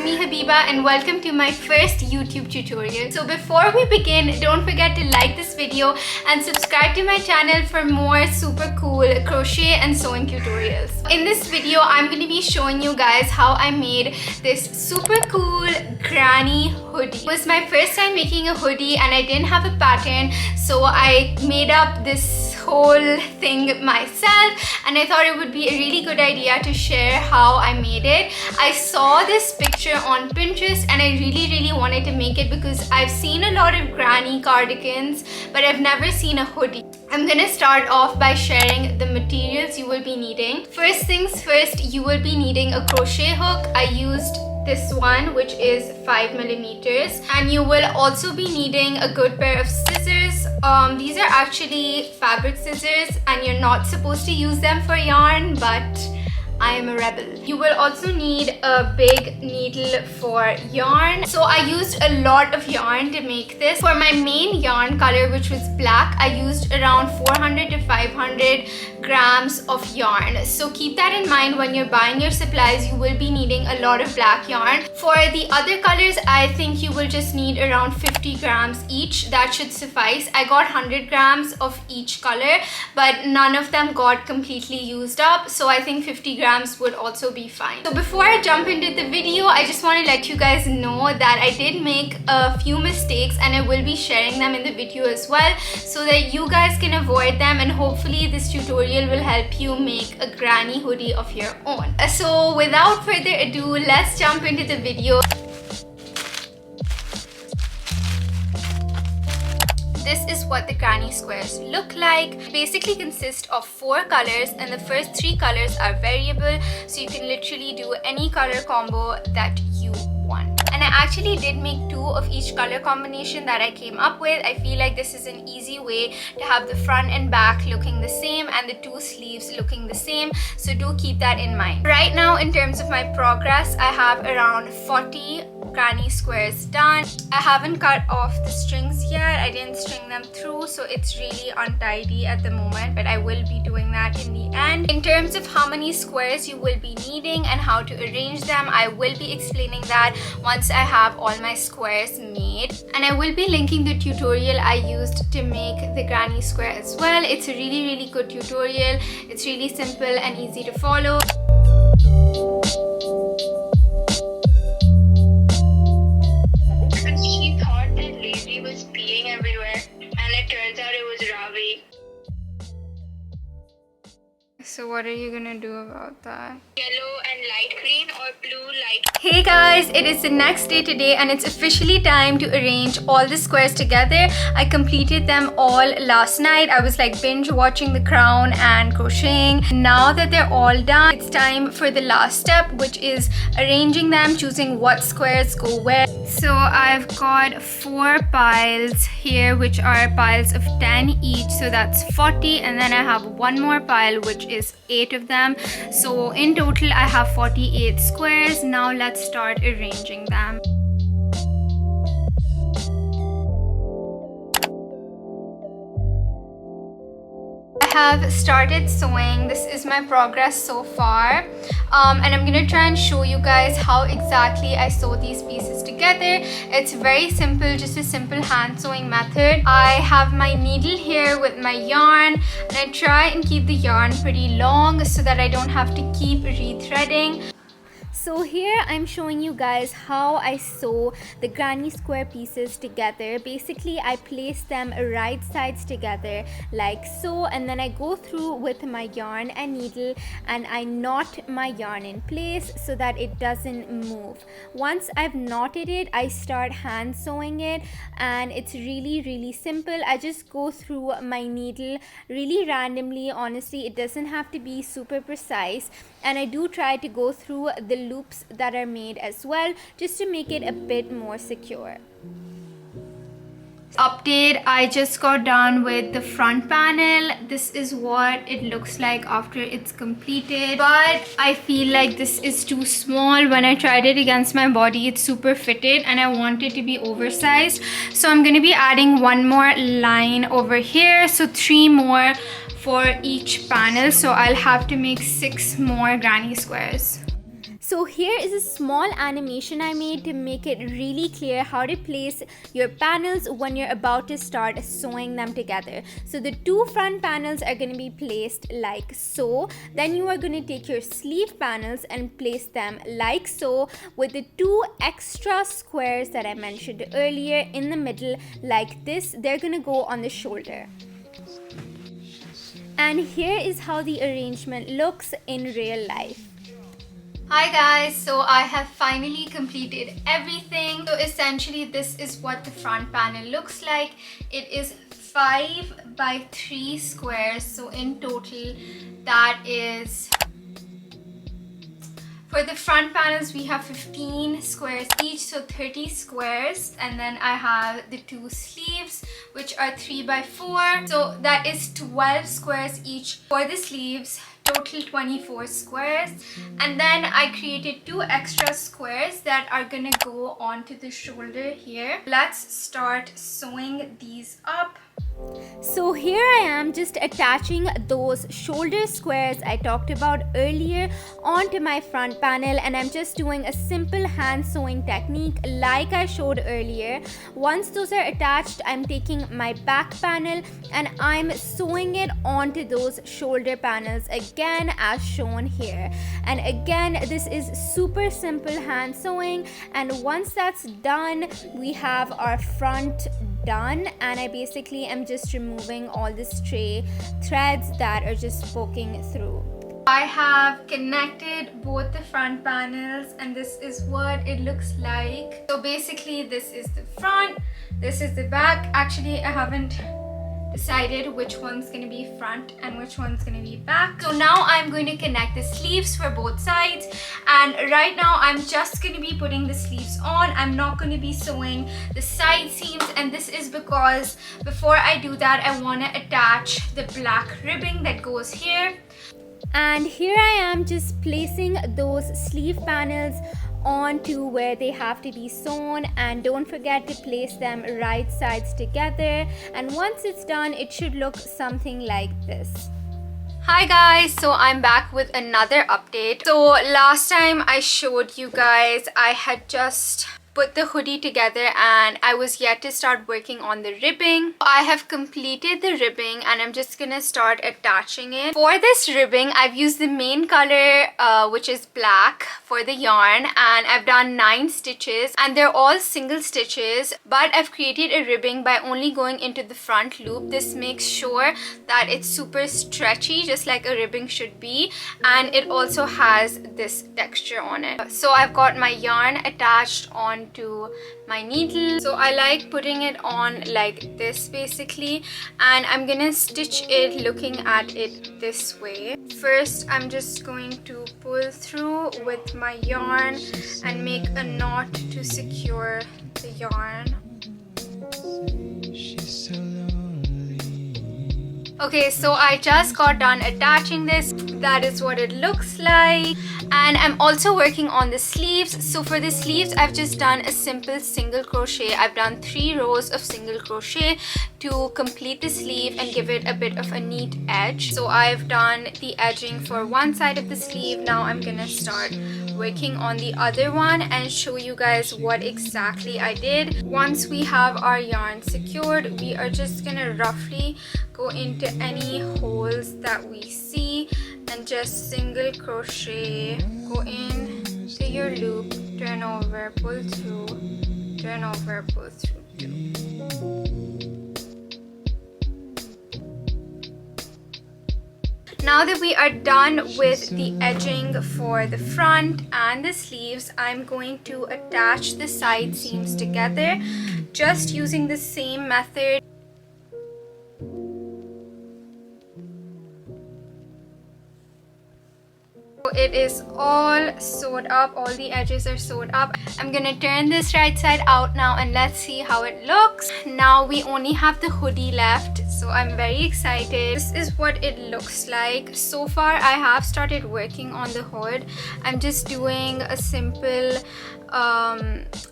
me Habiba and welcome to my first YouTube tutorial. So before we begin, don't forget to like this video and subscribe to my channel for more super cool crochet and sewing tutorials. In this video, I'm going to be showing you guys how I made this super cool granny hoodie. It was my first time making a hoodie and I didn't have a pattern, so I made up this whole thing myself and I thought it would be a really good idea to share how I made it. I saw this picture on Pinterest and I really wanted to make it because I've seen a lot of granny cardigans but I've never seen a hoodie. I'm gonna start off by sharing the materials you will be needing. First things first, you will be needing a crochet hook. I used this one, which is 5mm, and you will also be needing a good pair of scissors. These are actually fabric scissors and you're not supposed to use them for yarn, but I am a rebel. You will also need a big needle for yarn. So I used a lot of yarn to make this. For my main yarn color, which was black, I used around 400 to 500 grams of yarn. So keep that in mind when you're buying your supplies. You will be needing a lot of black yarn. For the other colors, I think you will just need around 50 grams each. That should suffice. I got 100 grams of each color, but none of them got completely used up. So I think 50 grams would also be fine. So before I jump into the video, I just want to let you guys know that I did make a few mistakes and I will be sharing them in the video as well so that you guys can avoid them, and hopefully this tutorial will help you make a granny hoodie of your own. So without further ado, let's jump into the video. This is what the granny squares look like. Basically consist of 4 colors and the first 3 colors are variable, so you can literally do any color combo that you want. And I actually did make 2 of each color combination that I came up with. I feel like this is an easy way to have the front and back looking the same and the 2 sleeves looking the same, so do keep that in mind. Right now, in terms of my progress, I have around 40 granny squares done. I haven't cut off the strings yet. I didn't string them through, so it's really untidy at the moment, but I will be doing that in the end. In terms of how many squares you will be needing and how to arrange them, I will be explaining that once I have all my squares made, and I will be linking the tutorial I used to make the granny square as well. It's a really good tutorial. It's really simple and easy to follow. So what are you gonna do about that? Yellow and light green or blue light. Hey guys, it is the next day today and it's officially time to arrange all the squares together. I completed them all last night. I was like binge watching The Crown and crocheting. Now that they're all done, it's time for the last step, which is arranging them, choosing what squares go where. So I've got 4 piles here, which are piles of 10 each, so that's 40, and then I have one more pile which is 8 of them. So in total I have 48 squares. Now let's start arranging them. I have started sewing. This is my progress so far, and I'm gonna try and show you guys how exactly I sew these pieces together. It's very simple, just a simple hand sewing method. I have my needle here with my yarn and I try and keep the yarn pretty long so that I don't have to keep rethreading. So here I'm showing you guys how I sew the granny square pieces together. Basically, I place them right sides together like so, and then I go through with my yarn and needle and I knot my yarn in place so that it doesn't move. Once I've knotted it, I start hand sewing it, and it's really simple. I just go through my needle really randomly. Honestly, it doesn't have to be super precise, and I do try to go through the loops that are made as well, just to make it a bit more secure. Update, I just got done with the front panel. This is what it looks like after it's completed, but I feel like this is too small. When I tried it against my body, it's super fitted and I want it to be oversized, so I'm going to be adding one more line over here, so 3 more for each panel, so I'll have to make 6 more granny squares. So here is a small animation I made to make it really clear how to place your panels when you're about to start sewing them together. So the two front panels are going to be placed like so. Then you are going to take your sleeve panels and place them like so, with the two extra squares that I mentioned earlier in the middle like this. They're going to go on the shoulder. And here is how the arrangement looks in real life. Hi guys, so I have finally completed everything. So essentially this is what the front panel looks like. It is 5 by 3 squares, so in total that is, for the front panels we have 15 squares each, so 30 squares, and then I have the two sleeves which are 3 by 4, so that is 12 squares each for the sleeves, total 24 squares. And then I created two extra squares that are gonna go onto the shoulder here. Let's start sewing these up. So here I am just attaching those shoulder squares I talked about earlier onto my front panel, and I'm just doing a simple hand sewing technique like I showed earlier. Once those are attached, I'm taking my back panel and I'm sewing it onto those shoulder panels again as shown here. And again, this is super simple hand sewing, and once that's done, we have our front done, and I basically am just removing all the stray threads that are just poking through. I have connected both the front panels and this is what it looks like. So basically this is the front, this is the back. Actually I haven't decided which one's gonna be front and which one's gonna be back. So now I'm going to connect the sleeves for both sides, and right now I'm just going to be putting the sleeves on. I'm not going to be sewing the side seams, and this is because before I do that I want to attach the black ribbing that goes here. And here I am just placing those sleeve panels onto where they have to be sewn, and don't forget to place them right sides together, and once it's done it should look something like this. Hi guys, so I'm back with another update. So last time I showed you guys I had just put the hoodie together and I was yet to start working on the ribbing. I have completed the ribbing and I'm just gonna start attaching it. For this ribbing I've used the main color which is black for the yarn, and I've done 9 stitches and they're all single stitches, but I've created a ribbing by only going into the front loop. This makes sure that it's super stretchy just like a ribbing should be, and it also has this texture on it. So I've got my yarn attached onto my needle, so I like putting it on like this basically, and I'm gonna stitch it looking at it this way. First I'm just going to pull through with my yarn and make a knot to secure the yarn. Okay, so I just got done attaching this. That is what it looks like. And I'm also working on the sleeves. So for the sleeves I've just done a simple single crochet. I've done 3 rows of single crochet to complete the sleeve and give it a bit of a neat edge. So I've done the edging for one side of the sleeve. Now I'm gonna start working on the other one and show you guys what exactly I did. Once we have our yarn secured, we are just gonna roughly go into any holes that we see and just single crochet, go in to your loop, turn over, pull through, turn over, pull through. Now that we are done with the edging for the front and the sleeves, I'm going to attach the side seams together just using the same method. It is all sewed up, all the edges are sewed up. I'm gonna turn this right side out now and let's see how it looks. Now we only have the hoodie left, so I'm very excited. This is what it looks like. So far I have started working on the hood. I'm just doing a simple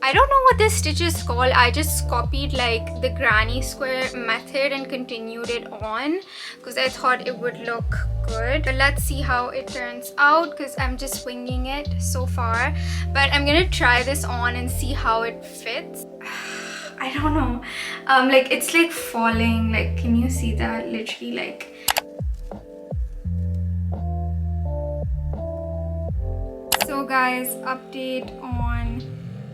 I don't know what this stitch is called. I just copied like the granny square method and continued it on because I thought it would look good. But let's see how it turns out because I'm just winging it so far. But I'm gonna try this on and see how it fits. I don't know. Like it's like falling. Like, can you see that? Literally, like. So guys, update on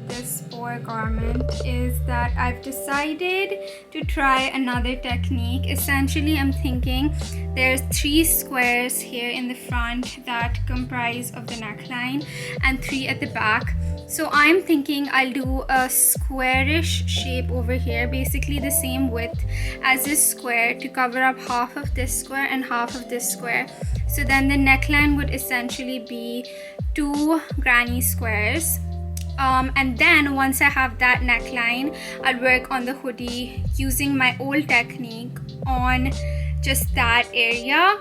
this poor garment is that I've decided to try another technique. Essentially, I'm thinking there's 3 squares here in the front that comprise of the neckline and 3 at the back. So I'm thinking I'll do a squarish shape over here, basically the same width as this square, to cover up half of this square and half of this square. So then the neckline would essentially be 2 granny squares. And then once I have that neckline, I'll work on the hoodie using my old technique on just that area.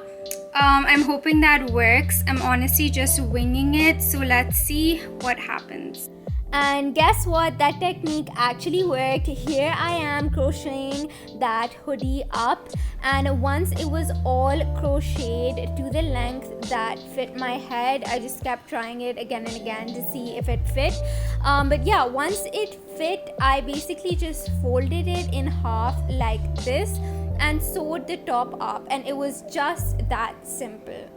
I'm hoping that works. I'm honestly just winging it, so let's see what happens. And guess what? That technique actually worked. Here I am crocheting that hoodie up, and once it was all crocheted to the length that fit my head, I just kept trying it again and again to see if it fit. But yeah, once it fit, I basically just folded it in half like this and sewed the top up, and it was just that simple.